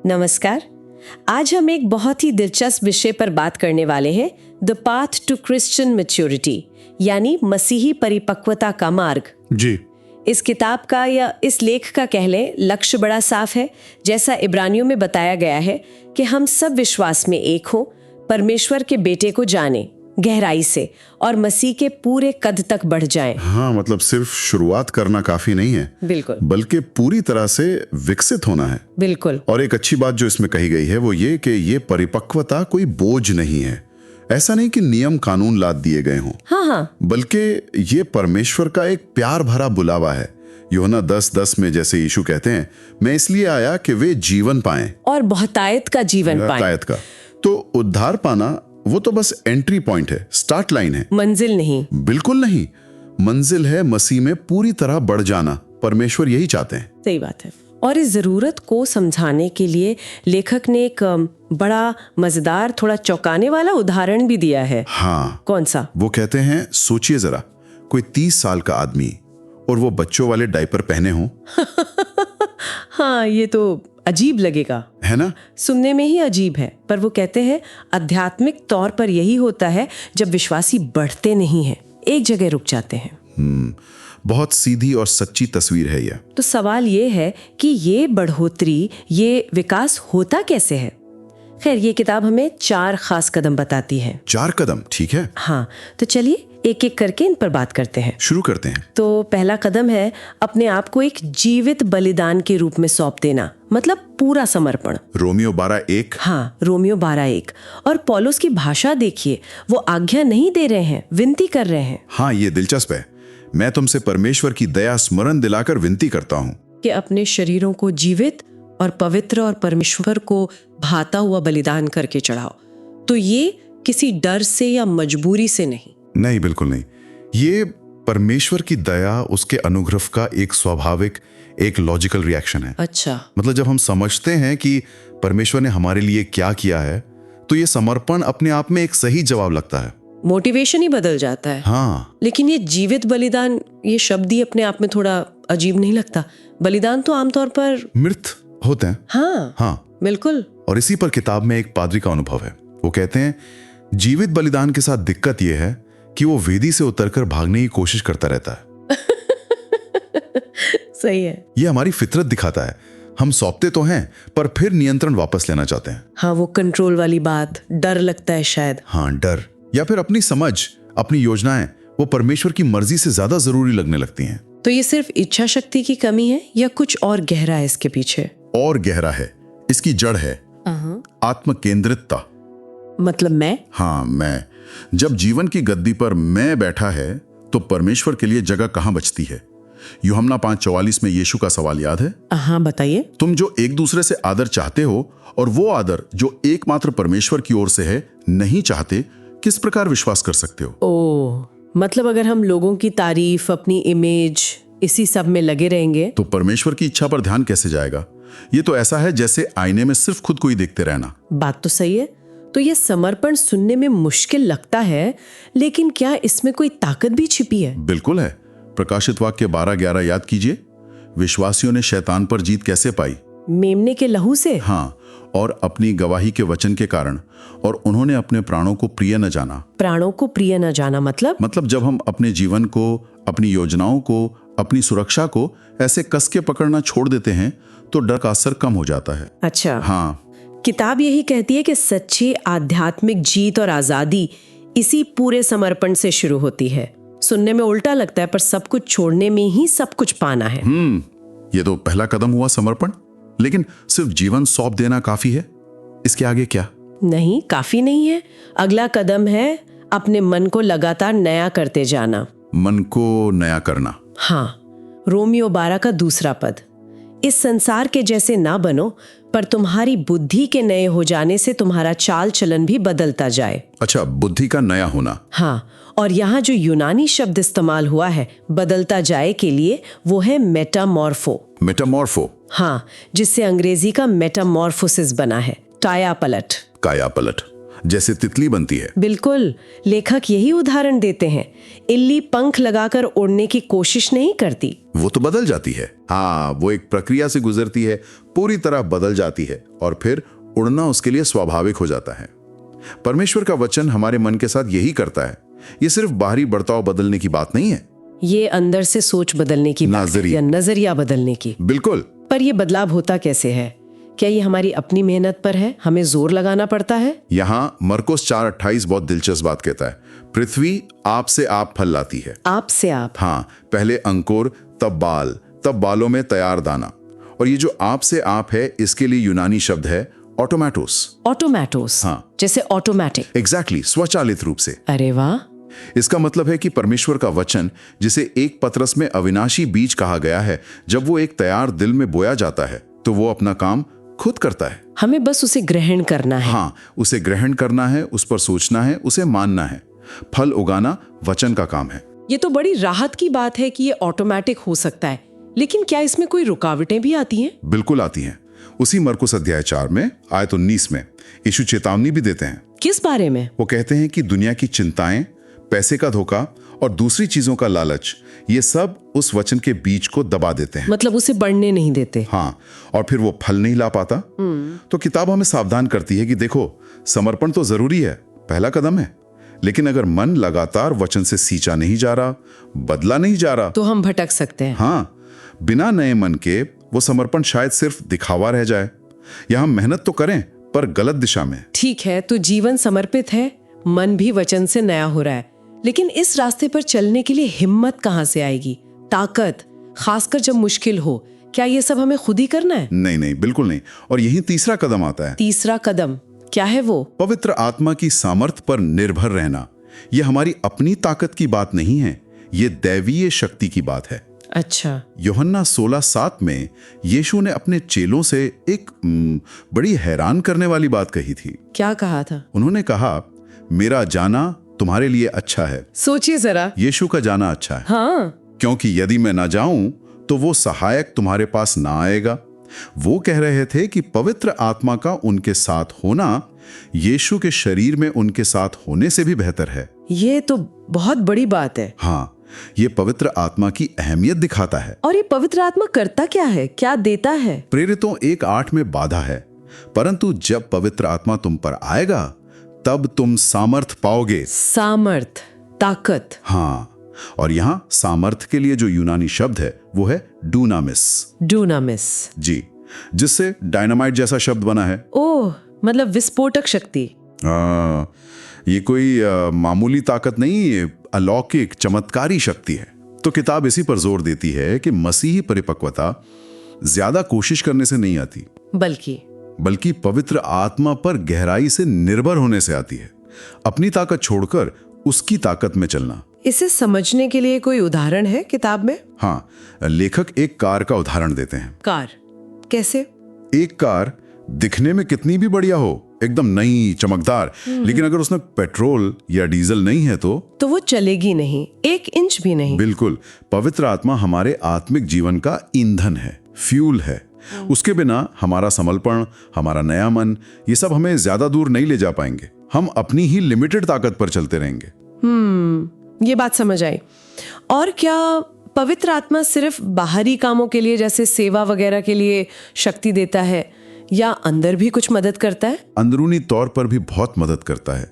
नमस्कार। आज हम एक बहुत ही दिलचस्प विषय पर बात करने वाले हैं, the path to Christian maturity, यानी मसीही परिपक्वता का मार्ग। जी। इस किताब का या इस लेख का कह लें, लक्ष्य बड़ा साफ है। जैसा इब्रानियों में बताया गया है कि हम सब विश्वास में एक हों, परमेश्वर के बेटे को जानें गहराई से और मसीह के पूरे कद तक बढ़ जाएं। हाँ, मतलब सिर्फ शुरुआत करना काफी नहीं है, बिल्कुल, बल्कि पूरी तरह से विकसित होना है। बिल्कुल। और एक अच्छी बात जो इसमें कही गई है वो ये कि ये परिपक्वता कोई बोझ नहीं है। ऐसा नहीं कि नियम कानून लाद दिए गए हों, हाँ, बल्कि ये परमेश्वर का एक प्यार भरा बुलावा है। यूहन्ना 10:10 में जैसे यीशु कहते हैं, मैं इसलिए आया कि वे जीवन पाएं, और बहुतायत का जीवन पाएं। बहुतायत का। तो उद्धार पाना वो तो बस एंट्री पॉइंट है, स्टार्ट लाइन है, मंजिल नहीं। बिल्कुल नहीं। मंजिल है मसीह में पूरी तरह बढ़ जाना। परमेश्वर यही चाहते हैं। सही बात है। और इस जरूरत को समझाने के लिए लेखक ने एक बड़ा मजेदार, थोड़ा चौंकाने वाला उदाहरण भी दिया है। हाँ। कौन सा? वो कहते हैं, सोचिए जरा, कोई 30 साल का आदमी और वो बच्चों वाले डायपर पहने हों। हाँ, ये तो अजीब लगेगा, है ना? सुनने में ही अजीब है। पर वो कहते हैं आध्यात्मिक तौर पर यही होता है जब विश्वासी बढ़ते नहीं हैं, एक जगह रुक जाते हैं। बहुत सीधी और सच्ची तस्वीर है यह। तो सवाल ये है कि ये बढ़ोतरी, ये विकास होता कैसे है? खैर, ये किताब हमें 4 खास कदम बताती है। 4 कदम, ठीक है। हाँ, तो चलिए एक एक करके इन पर बात करते हैं। शुरू करते हैं। तो पहला कदम है अपने आप को एक जीवित बलिदान के रूप में सौंप देना, मतलब पूरा समर्पण। रोमियो 12:1। हाँ, रोमियो 12:1। और पौलुस की भाषा देखिए, वो आज्ञा नहीं दे रहे हैं, विनती कर रहे हैं। हाँ, ये दिलचस्प है। मैं तुमसे परमेश्वर की दया स्मरण दिलाकर विनती करता हूँ कि अपने शरीरों को जीवित और पवित्र और परमेश्वर को भाता हुआ बलिदान करके चढ़ाओ। तो ये किसी डर से या मजबूरी से नहीं। नहीं, बिल्कुल नहीं। ये परमेश्वर की दया, उसके अनुग्रह का एक स्वाभाविक, एक लॉजिकल रिएक्शन है। अच्छा। मतलब जब हम समझते हैं कि परमेश्वर ने हमारे लिए क्या किया है, तो ये समर्पण अपने आप में एक सही जवाब लगता है। मोटिवेशन ही बदल जाता है। हाँ। लेकिन ये जीवित बलिदान, ये शब्द ही अपने आप में थोड़ा अजीब नहीं लगता? बलिदान तो आमतौर पर मृत होते हैं। हाँ, बिल्कुल। और इसी पर किताब में एक पादरी का अनुभव है। वो कहते हैं, जीवित बलिदान के साथ दिक्कत यह है कि वो वेदी से उतरकर भागने की कोशिश करता रहता है। सही है। ये हमारी फितरत दिखाता है। हम सौंपते तो हैं, पर फिर नियंत्रण वापस लेना चाहते हैं। हाँ, वो कंट्रोल वाली बात, डर लगता है शायद। हाँ, डर, या फिर अपनी समझ, अपनी योजनाएं, वो परमेश्वर की मर्जी से ज्यादा जरूरी लगने लगती हैं। तो ये सिर्फ इच्छा शक्ति की कमी है या कुछ और गहरा है इसके पीछे? और गहरा है। इसकी जड़ है आत्म केंद्रितता। मतलब मैं? हाँ, मैं। जब जीवन की गद्दी पर मैं बैठा है, तो परमेश्वर के लिए जगह कहां बचती है? यूहन्ना 5:44 में यीशु का सवाल याद है? हाँ, बताइए। तुम जो एक दूसरे से आदर चाहते हो और वो आदर जो एकमात्र परमेश्वर की ओर से है नहीं चाहते, किस प्रकार विश्वास कर सकते हो? ओह, मतलब अगर हम लोगों की तारीफ, अपनी इमेज, इसी सब में लगे रहेंगे तो परमेश्वर की इच्छा पर ध्यान कैसे जाएगा? ये तो ऐसा है जैसे आईने में सिर्फ खुद को ही देखते रहना। बात तो सही है। तो ये समर्पण सुनने में मुश्किल लगता है, लेकिन क्या इसमें कोई ताकत भी छिपी है? बिल्कुल है। प्रकाशित वाक्य 12:11 याद कीजिए। विश्वासियों ने शैतान पर जीत कैसे पाई? मेमने के लहू से। हाँ, और अपनी गवाही के वचन के कारण। और उन्होंने अपने प्राणों को प्रिय न जाना। प्राणों को प्रिय न जाना मतलब जब हम अपने जीवन को, अपनी योजनाओं को, अपनी सुरक्षा को ऐसे कस के पकड़ना छोड़ देते हैं, तो डर का असर कम हो जाता है। अच्छा। हाँ, किताब यही कहती है कि सच्ची आध्यात्मिक जीत और आजादी इसी पूरे समर्पण से शुरू होती है। सुनने में उल्टा लगता है, पर सब कुछ छोड़ने में ही सब कुछ पाना है। ये तो पहला कदम हुआ, समर्पण। लेकिन सिर्फ जीवन सौंप देना काफी है? इसके आगे क्या? नहीं, काफी नहीं है। अगला कदम है अपने मन को लगातार नया करते जाना। मन को नया करना। हाँ, रोमियो 12 का दूसरा पद। इस संसार के जैसे ना बनो, पर तुम्हारी बुद्धि के नए हो जाने से तुम्हारा चाल चलन भी बदलता जाए। अच्छा, बुद्धि का नया होना। हाँ, और यहाँ जो यूनानी शब्द इस्तेमाल हुआ है बदलता जाए के लिए, वो है मेटामॉर्फो। मेटामॉर्फो। हाँ, जिससे अंग्रेजी का मेटामॉर्फोसिस बना है, काया पलट। काया पलट। जैसे तितली बनती है। बिल्कुल, लेखक यही उदाहरण देते हैं। इल्ली पंख लगाकर उड़ने की कोशिश नहीं करती, वो तो बदल जाती है। हाँ, वो एक प्रक्रिया से गुजरती है, पूरी तरह बदल जाती है और फिर उड़ना उसके लिए स्वाभाविक हो जाता है। परमेश्वर का वचन हमारे मन के साथ यही करता है। ये सिर्फ बाहरी बर्ताव बदलने की बात नहीं है, ये अंदर से सोच बदलने की बात है, या नजरिया बदलने की। बिल्कुल। पर ये बदलाव होता कैसे है? क्या ये हमारी अपनी मेहनत पर है? हमें जोर लगाना पड़ता है? यहाँ मरकुस 4:28 बहुत दिलचस्प बात कहता है। पृथ्वी आप से आप फल लाती है। आप से आप? हाँ, पहले अंकुर, तब बाल, तब बालों में तैयार दाना। और ये जो आप से आप है, इसके लिए यूनानी शब्द है ऑटोमैटोस। ऑटोमैटोस? हाँ, जैसे ऑटोमैटिक। एग्जैक्टली, स्वचालित रूप से। अरे वाह! इसका मतलब है कि परमेश्वर का वचन, जिसे एक पत्रस में अविनाशी बीज कहा गया है, जब वो एक तैयार दिल में बोया जाता है तो वो अपना काम खुद करता है। हमें बस उसे ग्रहण करना है। हाँ, उसे ग्रहण करना है, उस पर सोचना है, उसे मानना है। फल उगाना वचन का काम है। ये तो बड़ी राहत की बात है कि ये ऑटोमैटिक हो सकता है, लेकिन क्या इसमें कोई रुकावटें भी आती हैं? बिल्कुल आती हैं। उसी मरकुस अध्याय 4 में आयत 19 में यीशु चेतावनी भी देते हैं। किस बारे में? वो कहते हैं कि दुनिया की चिंताएं, पैसे का धोखा और दूसरी चीजों का लालच, ये सब उस वचन के बीज को दबा देते हैं। मतलब उसे बढ़ने नहीं देते। हाँ, और फिर वो फल नहीं ला पाता। तो किताब हमें सावधान करती है कि देखो, समर्पण तो जरूरी है, पहला कदम है, लेकिन अगर मन लगातार वचन से सींचा नहीं जा रहा, बदला नहीं जा रहा, तो हम भटक सकते हैं। हाँ, बिना नए मन के वो समर्पण शायद सिर्फ दिखावा रह जाए, या हम मेहनत तो करें पर गलत दिशा में। ठीक है, तो जीवन समर्पित है, मन भी वचन से नया हो रहा है, लेकिन इस रास्ते पर चलने के लिए हिम्मत कहाँ से आएगी, ताकत, खासकर जब मुश्किल हो? क्या ये सब हमें खुद ही करना है? नहीं नहीं, बिल्कुल नहीं। और यही तीसरा कदम आता है। तीसरा कदम क्या है वो? पवित्र आत्मा की सामर्थ्य पर निर्भर रहना। ये हमारी अपनी ताकत की बात नहीं है, ये दैवीय शक्ति की बात है। अच्छा। यूहन्ना 16:7 में यीशु ने अपने चेलों से एक बड़ी हैरान करने वाली बात कही थी। क्या कहा था? उन्होंने कहा, मेरा जाना तुम्हारे लिए अच्छा है। सोचिए जरा। यीशु का जाना अच्छा है। हाँ, क्योंकि यदि मैं ना जाऊं तो वो सहायक तुम्हारे पास ना आएगा। वो कह रहे थे कि पवित्र आत्मा का उनके साथ होना यीशु के शरीर में उनके साथ होने से भी बेहतर है। ये तो बहुत बड़ी बात है। हाँ, ये पवित्र आत्मा की अहमियत दिखाता है। और ये पवित्र आत्मा करता क्या है, क्या देता है? प्रेरितों 1:8 में बाधा है, परंतु जब पवित्र आत्मा तुम पर आएगा तब तुम सामर्थ पाओगे। सामर्थ, ताकत। हाँ, और यहाँ सामर्थ के लिए जो यूनानी शब्द है वो है डूनामिस। डूनामिस जी, जिससे डायनामाइट जैसा शब्द बना है। ओह, मतलब विस्फोटक शक्ति। ये कोई मामूली ताकत नहीं, ये अलौकिक चमत्कारी शक्ति है। तो किताब इसी पर जोर देती है कि मसीही परिपक्वता ज्यादा कोशिश करने से नहीं आती, बल्कि पवित्र आत्मा पर गहराई से निर्भर होने से आती है। अपनी ताकत छोड़कर उसकी ताकत में चलना। इसे समझने के लिए कोई उदाहरण है किताब में? हाँ, लेखक एक कार का उदाहरण देते हैं। कार कैसे? एक कार दिखने में कितनी भी बढ़िया हो, एकदम नई चमकदार, लेकिन अगर उसमें पेट्रोल या डीजल नहीं है तो वो चलेगी नहीं, 1 इंच भी नहीं। बिल्कुल, पवित्र आत्मा हमारे आत्मिक जीवन का ईंधन है, फ्यूल है। उसके बिना हमारा समर्पण, हमारा नया मन, ये सब हमें ज्यादा दूर नहीं ले जा पाएंगे। हम अपनी ही लिमिटेड ताकत पर चलते रहेंगे। ये बात समझ आई। और क्या पवित्र आत्मा सिर्फ बाहरी कामों के लिए, जैसे सेवा वगैरह के लिए शक्ति देता है, या अंदर भी कुछ मदद करता है? अंदरूनी तौर पर भी बहुत मदद करता है।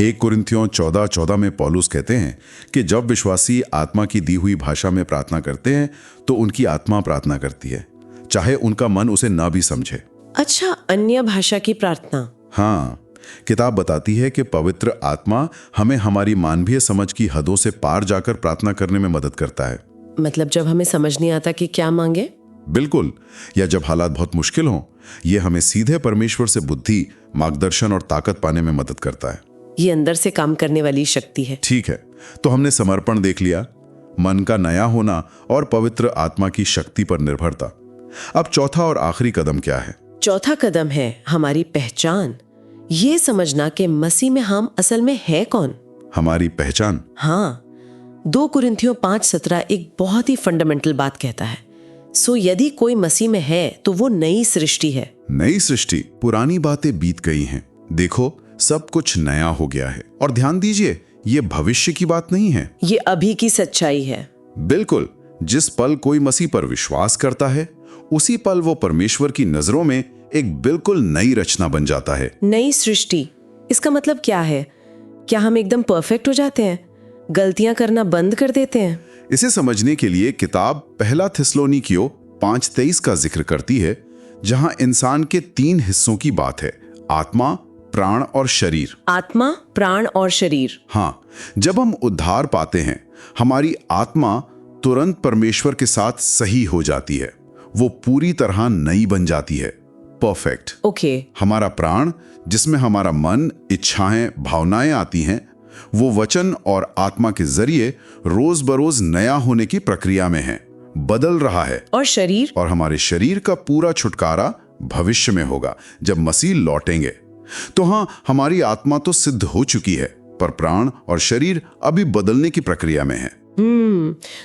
1 कुरिन्थियों 14:14 में पौलुस कहते हैं कि जब विश्वासी आत्मा की दी हुई भाषा में प्रार्थना करते हैं तो उनकी आत्मा प्रार्थना करती है, चाहे उनका मन उसे ना भी समझे। अच्छा, अन्य भाषा की प्रार्थना। हाँ, किताब बताती है कि पवित्र आत्मा हमें हमारी मानवीय समझ की हदों से पार जाकर प्रार्थना करने में मदद करता है। मतलब जब हमें समझ नहीं आता कि क्या मांगे? बिल्कुल, या जब हालात बहुत मुश्किल हों, ये हमें सीधे परमेश्वर से बुद्धि, मार्गदर्शन और ताकत पाने में मदद करता है। ये अंदर से काम करने वाली शक्ति है। ठीक है, तो हमने समर्पण देख लिया, मन का नया होना और पवित्र आत्मा की शक्ति पर निर्भरता। अब चौथा और आखिरी कदम क्या है? चौथा कदम है हमारी पहचान। ये समझना कि मसीह में हम असल में है कौन। हमारी पहचान? हाँ, 2 कुरिन्थियों 5:17 एक बहुत ही फंडामेंटल बात कहता है। सो यदि कोई मसीह में है तो वो नई सृष्टि है। नई सृष्टि, पुरानी बातें बीत गई हैं, देखो सब कुछ नया हो गया है। और ध्यान दीजिए, ये भविष्य की बात नहीं है, ये अभी की सच्चाई है। बिल्कुल। जिस पल कोई मसीह पर विश्वास करता है, उसी पल वो परमेश्वर की नजरों में एक बिल्कुल नई रचना बन जाता है। नई सृष्टि, इसका मतलब क्या है? क्या हम एकदम परफेक्ट हो जाते हैं, गलतियां करना बंद कर देते हैं? इसे समझने के लिए किताब पहला थिस्सलुनीकियों 5:23 का जिक्र करती है, जहां इंसान के 3 हिस्सों की बात है, आत्मा, प्राण और शरीर। आत्मा, प्राण और शरीर। हाँ, जब हम उद्धार पाते हैं, हमारी आत्मा तुरंत परमेश्वर के साथ सही हो जाती है, वो पूरी तरह नई बन जाती है, परफेक्ट। ओके। हमारा प्राण, जिसमें हमारा मन, इच्छाएं, भावनाएं आती हैं, वो वचन और आत्मा के जरिए रोज बरोज नया होने की प्रक्रिया में है, बदल रहा है। और शरीर? और हमारे शरीर का पूरा छुटकारा भविष्य में होगा, जब मसीह लौटेंगे। तो हाँ, हमारी आत्मा तो सिद्ध हो चुकी है, पर प्राण और शरीर अभी बदलने की प्रक्रिया में है।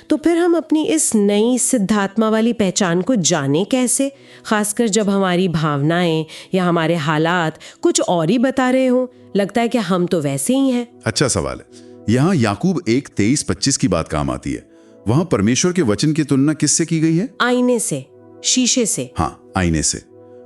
तो फिर हम अपनी इस नई सिद्धात्मा वाली पहचान को जाने कैसे, खासकर जब हमारी भावनाएं या हमारे हालात कुछ और ही बता रहे हो? लगता है कि हम तो वैसे ही हैं। अच्छा सवाल है। यहाँ याकूब 1:23-25 की बात काम आती है। वहां परमेश्वर के वचन की तुलना किससे की गई है? आईने से, शीशे से। हाँ, आईने से।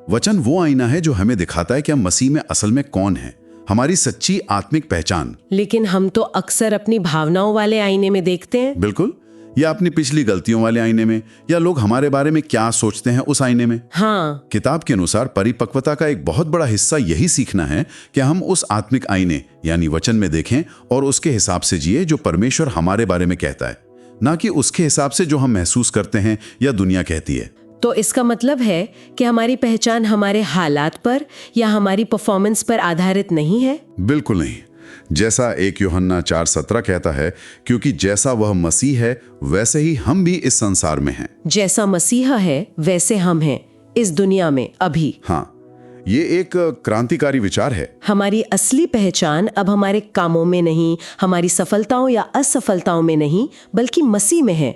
वचन वो आईना है जो हमें दिखाता है कि हम मसीह में असल में कौन है, हमारी सच्ची आत्मिक पहचान। लेकिन हम तो अक्सर अपनी भावनाओं वाले आईने में देखते हैं। बिल्कुल, या अपनी पिछली गलतियों वाले आईने में, या लोग हमारे बारे में क्या सोचते हैं उस आईने में। हाँ। किताब के अनुसार परिपक्वता का एक बहुत बड़ा हिस्सा यही सीखना है कि हम उस आत्मिक आईने यानी वचन में देखें और उसके हिसाब से जिए जो परमेश्वर हमारे बारे में कहता है, ना कि उसके हिसाब से जो हम महसूस करते हैं या दुनिया कहती है। तो इसका मतलब है कि हमारी पहचान हमारे हालात पर या हमारी परफॉर्मेंस पर आधारित नहीं है? बिल्कुल नहीं। जैसा 1 यूहन्ना 4:17 कहता है, क्योंकि जैसा वह मसीह है वैसे ही हम भी इस संसार में हैं। जैसा मसीहा है वैसे हम हैं इस दुनिया में अभी। हाँ, ये एक क्रांतिकारी विचार है। हमारी असली पहचान अब हमारे कामों में नहीं, हमारी सफलताओं या असफलताओं में नहीं, बल्कि मसीह में है।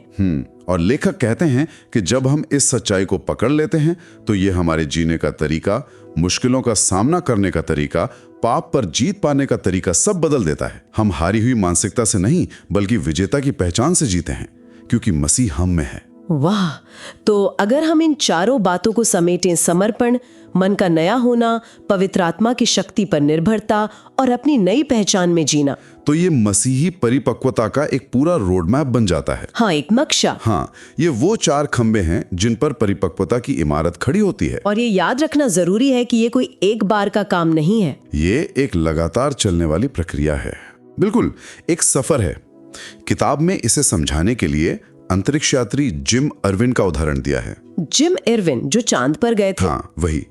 और लेखक कहते हैं कि जब हम इस सच्चाई को पकड़ लेते हैं तो ये हमारे जीने का तरीका, मुश्किलों का सामना करने का तरीका, पाप पर जीत पाने का तरीका सब बदल देता है। हम हारी हुई मानसिकता से नहीं, बल्कि विजेता की पहचान से जीते हैं, क्योंकि मसीह हम में है। वाह! तो अगर हम इन चारों बातों को समेटें, समर्पण, मन का नया होना, पवित्र आत्मा की शक्ति पर निर्भरता और अपनी नई पहचान में जीना, तो ये मसीही परिपक्वता का एक पूरा रोड मैप बन जाता है। हाँ, एक नक्शा। हाँ, ये वो 4 खंबे हैं जिन पर परिपक्वता की इमारत खड़ी होती है। और ये याद रखना जरूरी है कि ये कोई एक बार का काम नहीं है। ये एक लगातार चलने वाली प्रक्रिया है, बिल्कुल एक सफर है। किताब में इसे समझाने के लिए अंतरिक्ष यात्री जिम इरविन का उदाहरण दिया है। जिम इरविन जो चांद पर गए थे? हाँ, वही।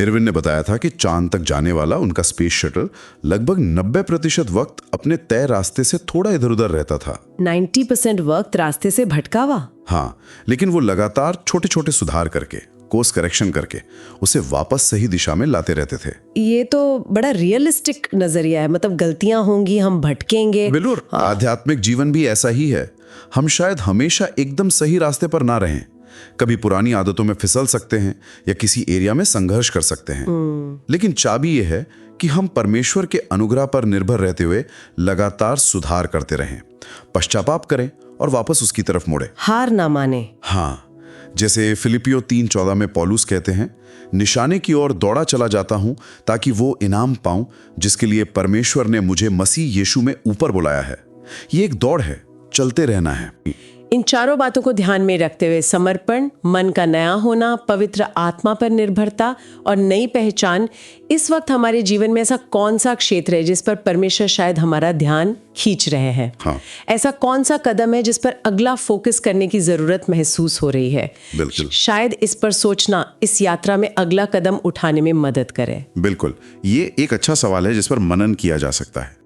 इरविन ने बताया था कि चांद तक जाने वाला उनका स्पेस शटल लगभग 90% वक्त अपने तय रास्ते से थोड़ा इधर उधर रहता था। 90% वक्त रास्ते से भटका हुआ? हाँ, लेकिन वो लगातार छोटे छोटे सुधार करके, कोर्स करेक्शन करके उसे वापस सही दिशा में लाते रहते थे। ये तो बड़ा रियलिस्टिक नजरिया है, मतलब गलतियां होंगी, हम भटकेंगे। बिल्कुल। आध्यात्मिक जीवन भी ऐसा ही है। हम शायद हमेशा एकदम सही रास्ते पर ना रहें, कभी पुरानी आदतों में फिसल सकते हैं या किसी एरिया में संघर्ष कर सकते हैं। लेकिन चाबी यह है कि हम परमेश्वर के अनुग्रह पर निर्भर रहते हुए लगातार सुधार करते रहें, पश्चाताप करें और वापस उसकी तरफ मुड़े, हार ना माने। हाँ, जैसे फिलिपियो 3:14 में पौलुस कहते हैं, निशाने की ओर दौड़ा चला जाता हूं ताकि वो इनाम पाऊं जिसके लिए परमेश्वर ने मुझे मसीह यीशु में ऊपर बुलाया है। ये एक दौड़ है, चलते रहना है। इन चारों बातों को ध्यान में रखते हुए समर्पण, मन का नया होना, पवित्र आत्मा पर निर्भरता और नई पहचान, इस वक्त हमारे जीवन में ऐसा कौन सा क्षेत्र है जिस पर परमेश्वर शायद हमारा ध्यान खींच रहे हैं? हाँ। ऐसा कौन सा कदम है जिस पर अगला फोकस करने की जरूरत महसूस हो रही है? बिल्कुल। शायद इस पर सोचना इस यात्रा में अगला कदम उठाने में मदद करे। बिल्कुल, ये एक अच्छा सवाल है जिस पर मनन किया जा सकता है।